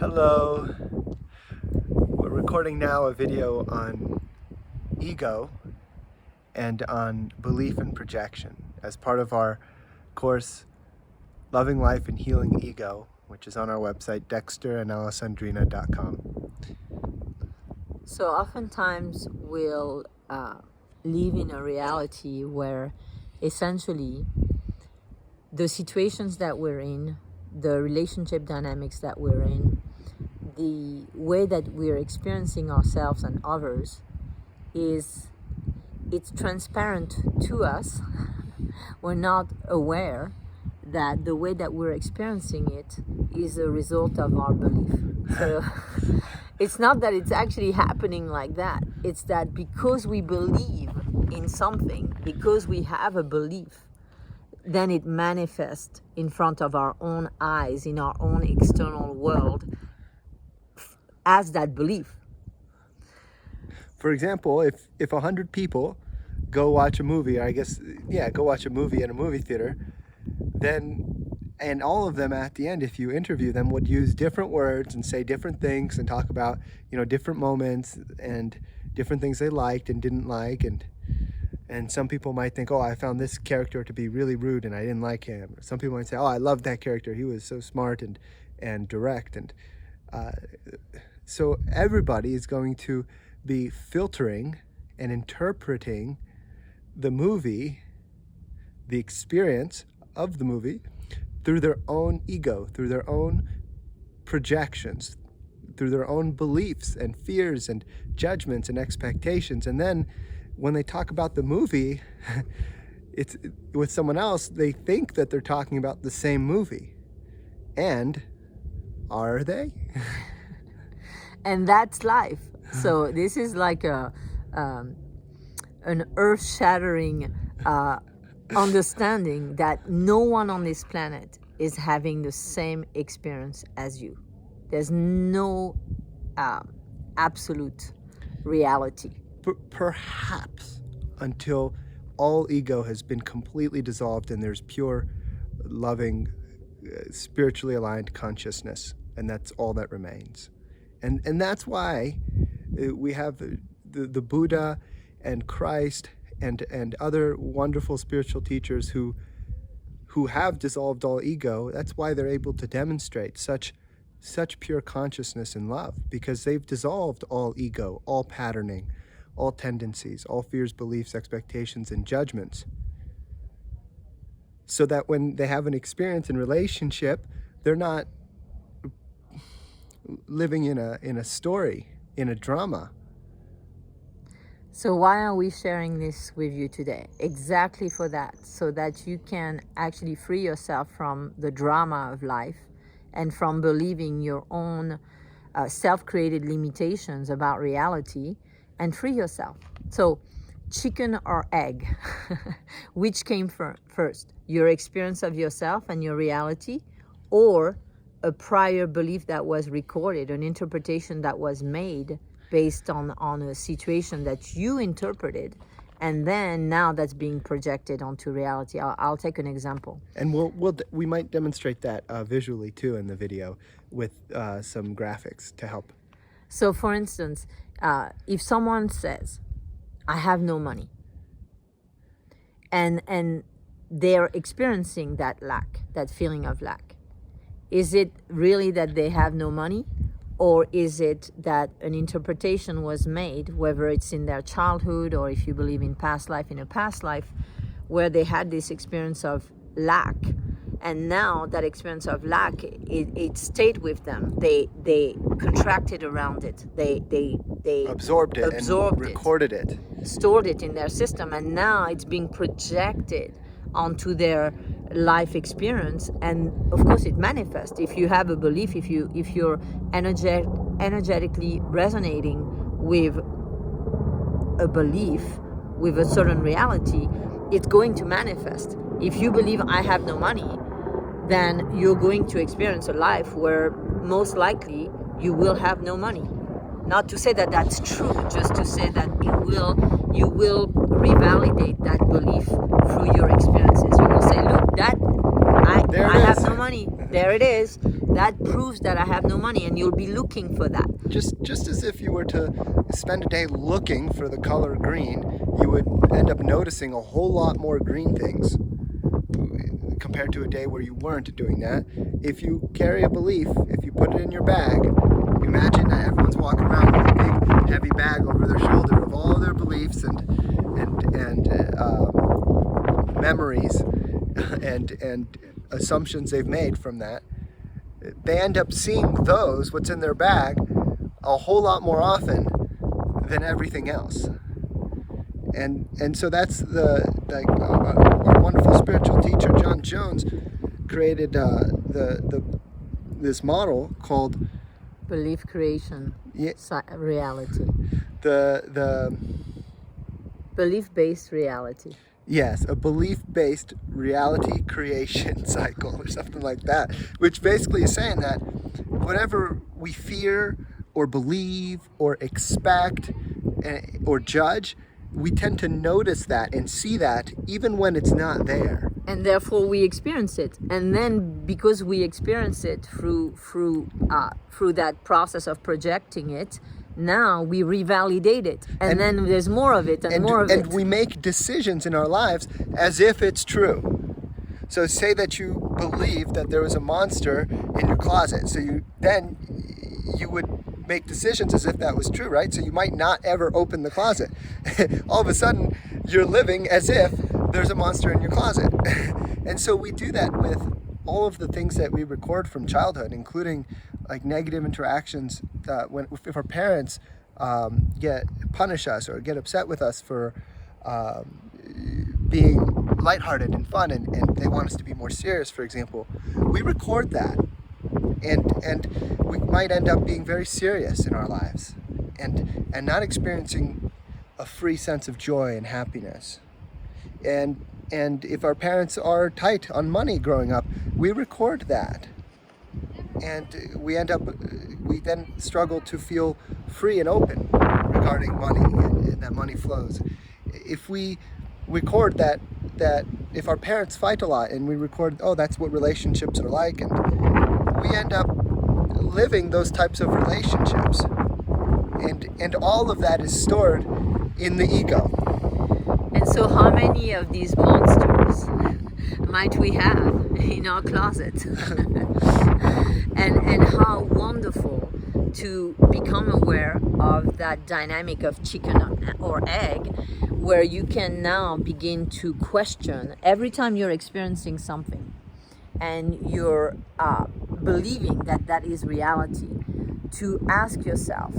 Hello. We're recording now a video on ego and on belief and projection as part of our course Loving Life and Healing Ego, which is on our website dexterandalessandrina.com. So oftentimes we'll live in a reality where essentially the situations that we're in, the relationship dynamics that we're in, the way that we're experiencing ourselves and others it's transparent to us. We're not aware that the way that we're experiencing it is a result of our belief. So it's not that it's actually happening like that. It's that because we believe in something, because we have a belief, then it manifests in front of our own eyes, in our own external world, as that belief. For example, if 100 people go watch a movie, go watch a movie in a movie theater, and all of them at the end, if you interview them, would use different words and say different things and talk about, different moments and different things they liked and didn't like, and some people might think, oh, I found this character to be really rude and I didn't like him. Some people might say, oh, I loved that character. He was so smart and direct. And so everybody is going to be filtering and interpreting the movie, the experience of the movie, through their own ego, through their own projections, through their own beliefs and fears and judgments and expectations. And then when they talk about the movie, it's with someone else, they think that they're talking about the same movie. And are they? And that's life. So this is like an earth-shattering understanding that no one on this planet is having the same experience as you. There's no absolute reality. Perhaps until all ego has been completely dissolved and there's pure, loving, spiritually aligned consciousness, and that's all that remains. And that's why we have the Buddha and Christ and other wonderful spiritual teachers who have dissolved all ego. That's why they're able to demonstrate such pure consciousness and love, because they've dissolved all ego, all patterning, all tendencies, all fears, beliefs, expectations, and judgments. So that when they have an experience in relationship, they're not living in a story, in a drama. So why are we sharing this with you today? Exactly for that, so that you can actually free yourself from the drama of life and from believing your own self-created limitations about reality, and free yourself. So chicken or egg, which came first? Your experience of yourself and your reality, or a prior belief that was recorded, an interpretation that was made based on a situation that you interpreted, and then now that's being projected onto reality. I'll take an example. And we might demonstrate that visually too in the video with some graphics to help. So for instance, if someone says, I have no money, and they're experiencing that lack, that feeling of lack, is it really that they have no money? Or is it that an interpretation was made, whether it's in their childhood or if you believe in past life, in a past life, where they had this experience of lack, and now that experience of lack, it stayed with them. They contracted around it. They absorbed it and recorded it, stored it in their system, and now it's being projected onto their life experience, and of course it manifests. If you have a belief, if you're energetically resonating with a belief, with a certain reality, it's going to manifest. If you believe I have no money, then you're going to experience a life where most likely you will have no money. Not to say that that's true, just to say that you will revalidate that belief through your experiences. You will say, look, I have no money. There it is. That proves that I have no money, and you'll be looking for that. Just as if you were to spend a day looking for the color green, you would end up noticing a whole lot more green things compared to a day where you weren't doing that. If you carry a belief, if you put it in your bag, imagine that everyone's walking around with a big heavy bag over their shoulder of all their beliefs and memories and assumptions they've made from that. They end up seeing those, what's in their bag, a whole lot more often than everything else. And so that's our wonderful spiritual teacher John Jones created this model called Belief creation, reality. The Belief-based reality. Yes, a belief-based reality creation cycle or something like that, which basically is saying that whatever we fear or believe or expect or judge, we tend to notice that and see that even when it's not there. And therefore we experience it. And then because we experience it through that process of projecting it, now we revalidate it, and then there's more of it and more of it. And we make decisions in our lives as if it's true. So say that you believe that there was a monster in your closet. So you would make decisions as if that was true, right? So you might not ever open the closet. All of a sudden, you're living as if there's a monster in your closet. And so we do that with all of the things that we record from childhood, including like negative interactions if our parents punish us or get upset with us for being lighthearted and fun and they want us to be more serious, for example. We record that and we might end up being very serious in our lives and not experiencing a free sense of joy and happiness. And if our parents are tight on money growing up, we record that. And we then struggle to feel free and open regarding money and that money flows. If we record that if our parents fight a lot and we record, oh, that's what relationships are like, and we end up living those types of relationships. And all of that is stored in the ego. And so how many of these monsters might we have in our closet? and how wonderful to become aware of that dynamic of chicken or egg, where you can now begin to question every time you're experiencing something and you're believing that that is reality, to ask yourself,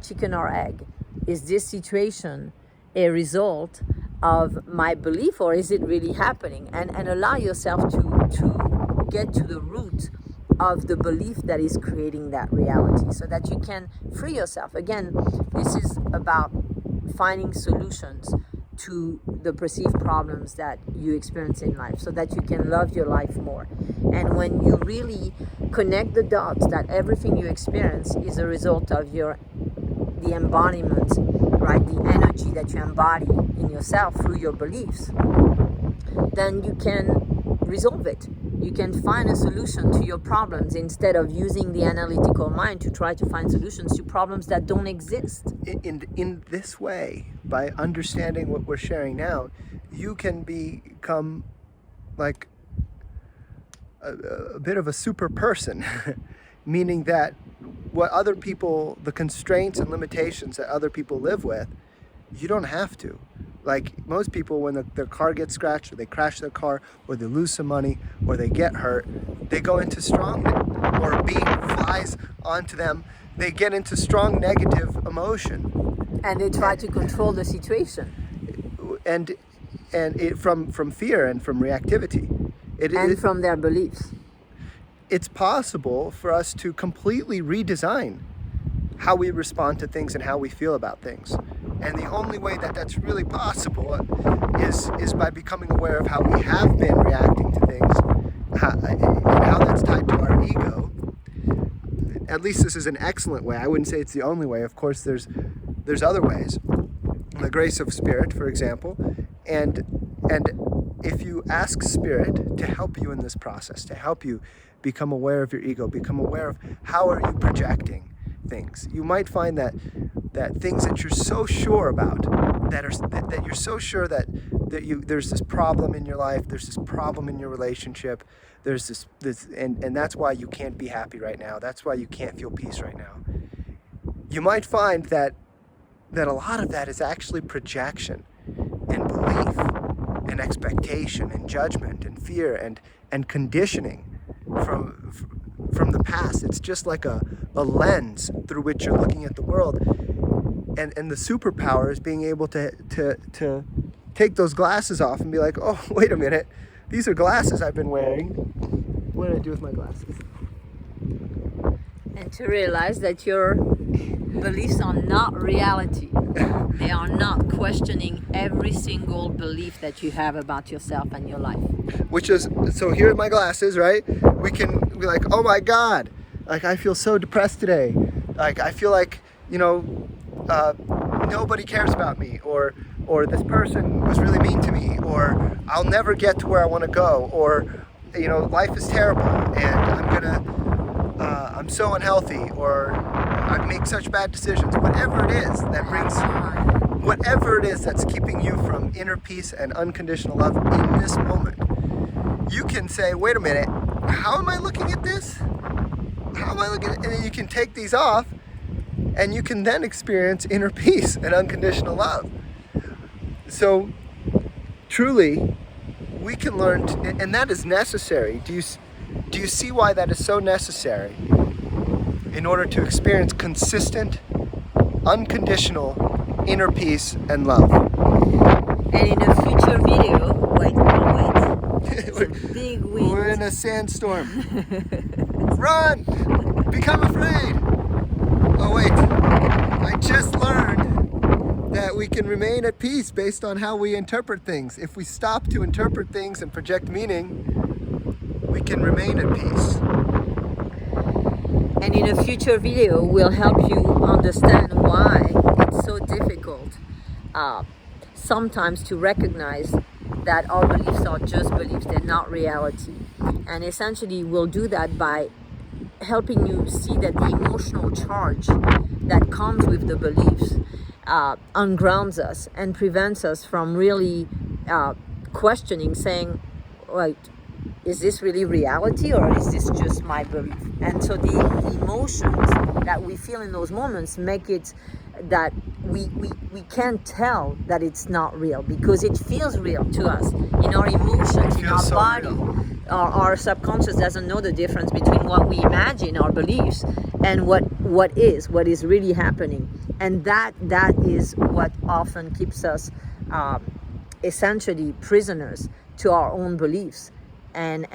chicken or egg, is this situation a result of my belief or is it really happening? And allow yourself to get to the root of the belief that is creating that reality so that you can free yourself. Again, this is about finding solutions to the perceived problems that you experience in life so that you can love your life more. And when you really connect the dots that everything you experience is a result of the embodiment, right, the energy that you embody in yourself through your beliefs, then you can resolve it. You can find a solution to your problems instead of using the analytical mind to try to find solutions to problems that don't exist. In this way, by understanding what we're sharing now, you can become like a bit of a super person, meaning that what other people, the constraints and limitations that other people live with, you don't have to. Like most people, when their car gets scratched or they crash their car or they lose some money or they get hurt, they go into strong, or a bee flies onto them, they get into strong negative emotion. And they try to control the situation. And it, from fear and from reactivity. From their beliefs. It's possible for us to completely redesign how we respond to things and how we feel about things. And the only way that that's really possible is by becoming aware of how we have been reacting to things, and how that's tied to our ego. At least this is an excellent way. I wouldn't say it's the only way. Of course, there's other ways. The grace of spirit, for example, and if you ask spirit to help you in this process, to help you become aware of your ego, become aware of how are you projecting things. You might find that things that you're so sure about, that you're so sure that there's this problem in your life, there's this problem in your relationship, there's this and that's why you can't be happy right now. That's why you can't feel peace right now. You might find that a lot of that is actually projection and belief and expectation and judgment and fear and conditioning from the past. It's just like a lens through which you're looking at the world. And the superpower is being able to take those glasses off and be like, oh, wait a minute, these are glasses I've been wearing. What did I do with my glasses? And to realize that your beliefs are not reality. They are not questioning every single belief that you have about yourself and your life. Which is, so here are my glasses, right? We can be like, oh my God, like I feel so depressed today. Like I feel like, nobody cares about me, or this person was really mean to me, or I'll never get to where I want to go, or life is terrible and I'm so unhealthy, or I make such bad decisions. Whatever it is that's keeping you from inner peace and unconditional love in this moment, you can say, wait a minute, how am I looking at this? How am I looking at it? And then you can take these off, and you can then experience inner peace and unconditional love. So truly, we can learn, and that is necessary. Do you see why that is so necessary? In order to experience consistent, unconditional inner peace and love. And in a future video, wait. It's a big wind. We're in a sandstorm. Run! Become afraid! Oh wait, I just learned that we can remain at peace based on how we interpret things. If we stop to interpret things and project meaning, we can remain at peace. And in a future video, we'll help you understand why it's so difficult sometimes to recognize that our beliefs are just beliefs, they're not reality. And essentially, we'll do that by helping you see that the emotional charge that comes with the beliefs ungrounds us and prevents us from really questioning, saying, wait, is this really reality or is this just my belief? And so the emotions that we feel in those moments make it that we can't tell that it's not real, because it feels real to us in our emotions, in our so body. real. Our subconscious doesn't know the difference between what we imagine, our beliefs, and what is really happening. And that is what often keeps us essentially prisoners to our own beliefs and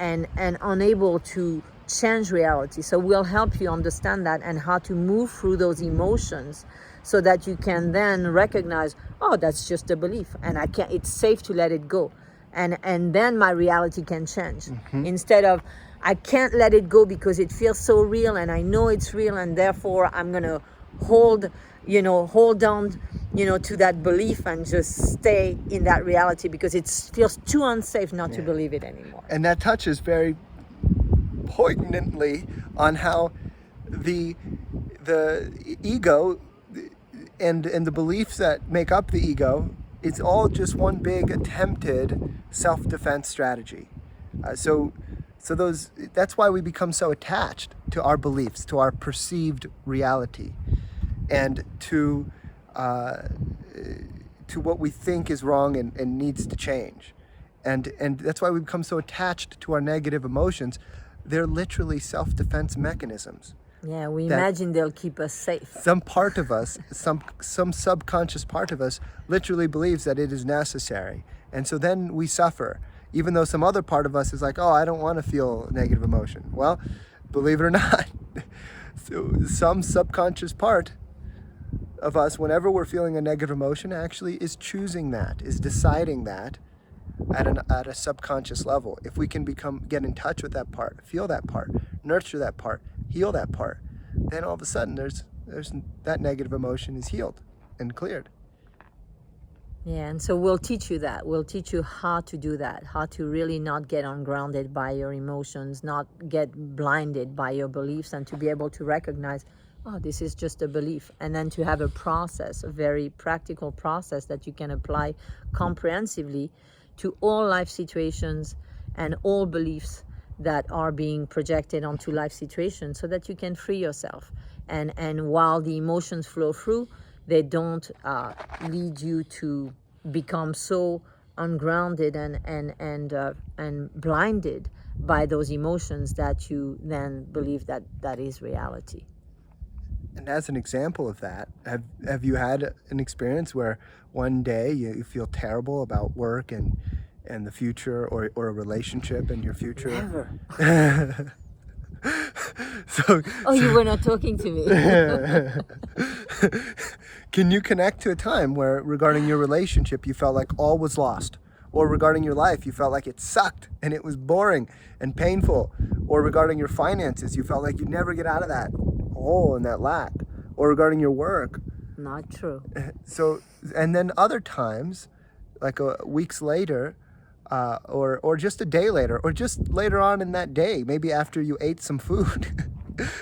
unable to change reality. So we'll help you understand that and how to move through those emotions so that you can then recognize, oh, that's just a belief and it's safe to let it go. And then my reality can change. Mm-hmm. Instead of, I can't let it go because it feels so real and I know it's real, and therefore I'm gonna hold on, to that belief and just stay in that reality because it feels too unsafe not to believe it anymore. And that touches very poignantly on how the ego and the beliefs that make up the ego, it's all just one big attempted self-defense strategy. So that's why we become so attached to our beliefs, to our perceived reality, and to what we think is wrong and needs to change. And that's why we become so attached to our negative emotions. They're literally self-defense mechanisms. Yeah, we imagine they'll keep us safe. Some part of us, some subconscious part of us literally believes that it is necessary. And so then we suffer, even though some other part of us is like, oh, I don't want to feel negative emotion. Well, believe it or not, so some subconscious part of us, whenever we're feeling a negative emotion, actually is choosing that, is deciding that at a subconscious level. If we can get in touch with that part, feel that part, nurture that part, heal that part, then all of a sudden there's that negative emotion is healed and cleared. Yeah, and so we'll teach you that. We'll teach you how to do that, how to really not get ungrounded by your emotions, not get blinded by your beliefs, and to be able to recognize, oh, this is just a belief. And then to have a process, a very practical process that you can apply comprehensively to all life situations and all beliefs that are being projected onto life situations, so that you can free yourself. And while the emotions flow through, they don't lead you to become so ungrounded and blinded by those emotions that you then believe that that is reality. And as an example of that, have you had an experience where one day you feel terrible about work and the future, or a relationship and your future? Never. Oh, you were not talking to me. Can you connect to a time where, regarding your relationship, you felt like all was lost? Or regarding your life, you felt like it sucked and it was boring and painful? Or regarding your finances, you felt like you'd never get out of that hole and that lack? Or regarding your work? Not true. So, and then other times, like weeks later, or just a day later, or just later on in that day, maybe after you ate some food,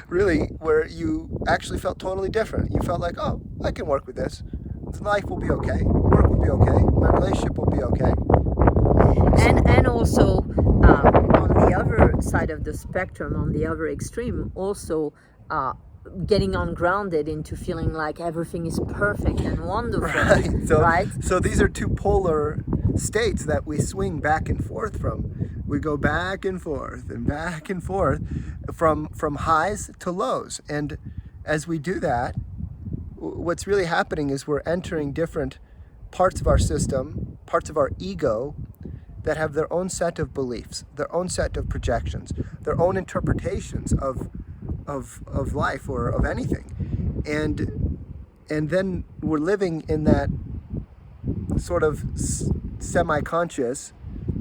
really, where you actually felt totally different. You felt like, oh, I can work with this. Life will be okay. Work will be okay. My relationship will be okay. And also, on the other side of the spectrum, on the other extreme, also getting ungrounded into feeling like everything is perfect and wonderful. Right. So, right? So these are two polar states that we swing back and forth from. We go back and forth from highs to lows. And as we do that, what's really happening is we're entering different parts of our system, parts of our ego, that have their own set of beliefs, their own set of projections, their own interpretations of life or of anything. And then we're living in that sort of semi-conscious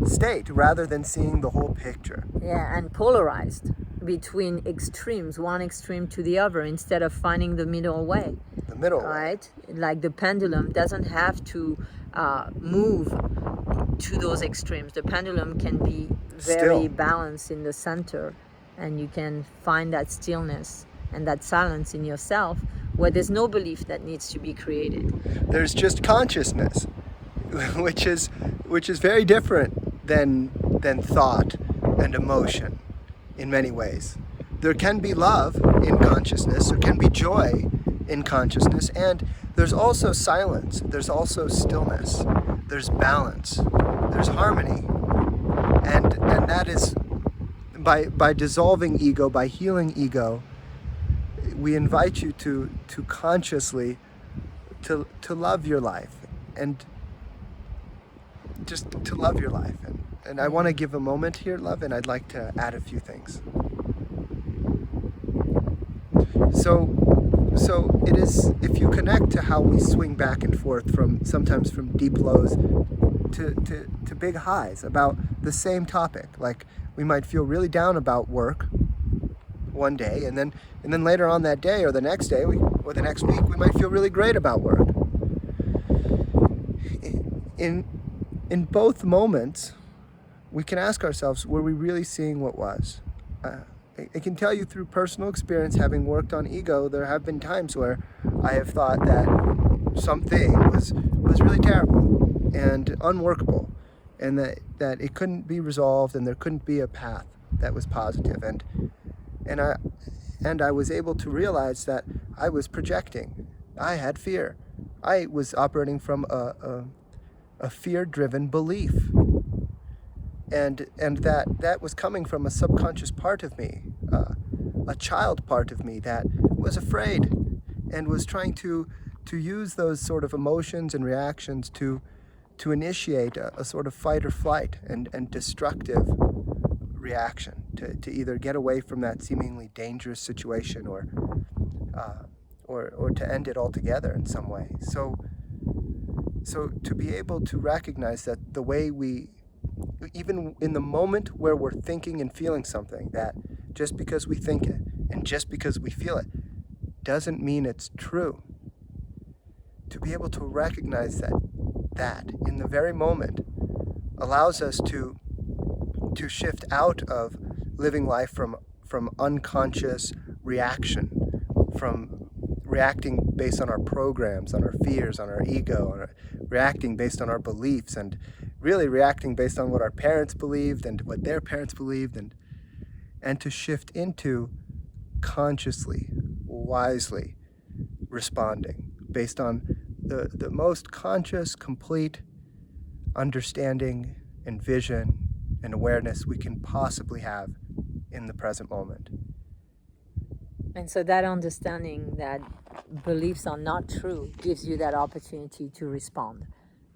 state rather than seeing the whole picture. Yeah, and polarized between extremes, one extreme to the other, instead of finding the middle way. The middle, right? Like the pendulum doesn't have to move to those extremes. The pendulum can be very Still. balanced in the center, and you can find that stillness and that silence in yourself, where there's no belief that needs to be created. There's just consciousness, which is very different than thought and emotion in many ways. There can be love in consciousness, there can be joy in consciousness, and there's also silence, there's also stillness, there's balance, there's harmony. And that is by dissolving ego, by healing ego, we invite you to consciously to love your life, and just to love your life. And I want to give a moment here, love, and I'd like to add a few things. So it is, if you connect to how we swing back and forth sometimes from deep lows to big highs about the same topic. Like, we might feel really down about work one day, and then later on that day or the next day or the next week, we might feel really great about work. In both moments, we can ask ourselves, were we really seeing what was? I can tell you through personal experience, having worked on ego, there have been times where I have thought that something was really terrible and unworkable, and that it couldn't be resolved, and there couldn't be a path that was positive. And I was able to realize that I was projecting. I had fear. I was operating from a fear-driven belief. And that was coming from a subconscious part of me, a child part of me that was afraid and was trying to use those sort of emotions and reactions to initiate a sort of fight or flight and destructive reaction to either get away from that seemingly dangerous situation or to end it altogether in some way. So to be able to recognize that the way we, even in the moment where we're thinking and feeling something, that just because we think it and just because we feel it doesn't mean it's true. To be able to recognize that that in the very moment allows us to shift out of living life from unconscious reaction, from reacting based on our programs, on our fears, on our ego, reacting based on our beliefs, and really reacting based on what our parents believed and what their parents believed, and to shift into consciously, wisely responding based on the most conscious, complete understanding and vision and awareness we can possibly have in the present moment. And so that understanding that beliefs are not true gives you that opportunity to respond,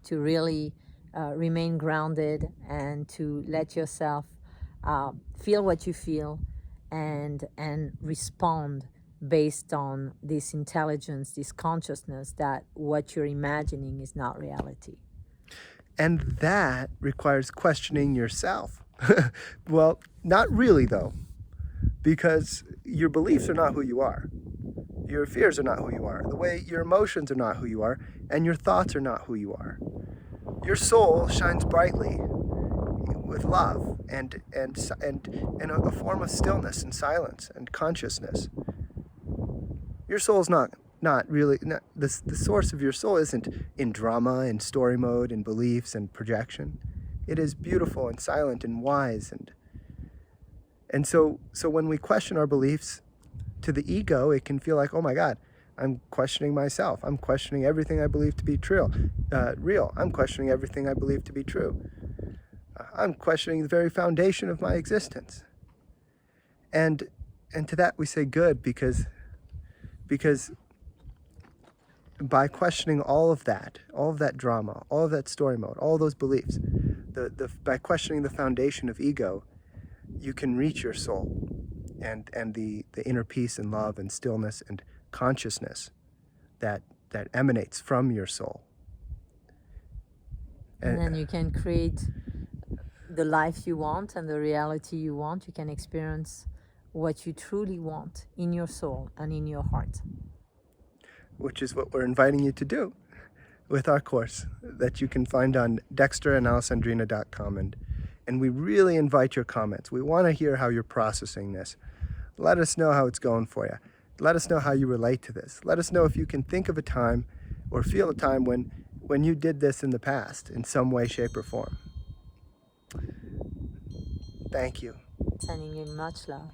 to really remain grounded, and to let yourself feel what you feel and respond based on this intelligence, this consciousness that what you're imagining is not reality. And that requires questioning yourself. Well, not really though, because your beliefs are not who you are. Your fears are not who you are. The way your emotions are not who you are, and your thoughts are not who you are. Your soul shines brightly with love and a form of stillness and silence and consciousness. Your soul's not really the source of your soul isn't in drama and story mode and beliefs and projection. It is beautiful and silent and wise, and so when we question our beliefs to the ego, it can feel like, oh my God, I'm questioning myself. I'm questioning everything I believe to be real. I'm questioning everything I believe to be true. I'm questioning the very foundation of my existence. And to that we say good, because by questioning all of that drama, all of that story mode, all those beliefs, by questioning the foundation of ego, you can reach your soul and the inner peace and love and stillness and consciousness that emanates from your soul. And then you can create the life you want and the reality you want. You can experience what you truly want in your soul and in your heart. Which is what we're inviting you to do with our course that you can find on dexterandalessandrina.com. And we really invite your comments. We want to hear how you're processing this. Let us know how it's going for you. Let us know how you relate to this. Let us know if you can think of a time or feel a time when you did this in the past in some way, shape, or form. Thank you. Sending you much love.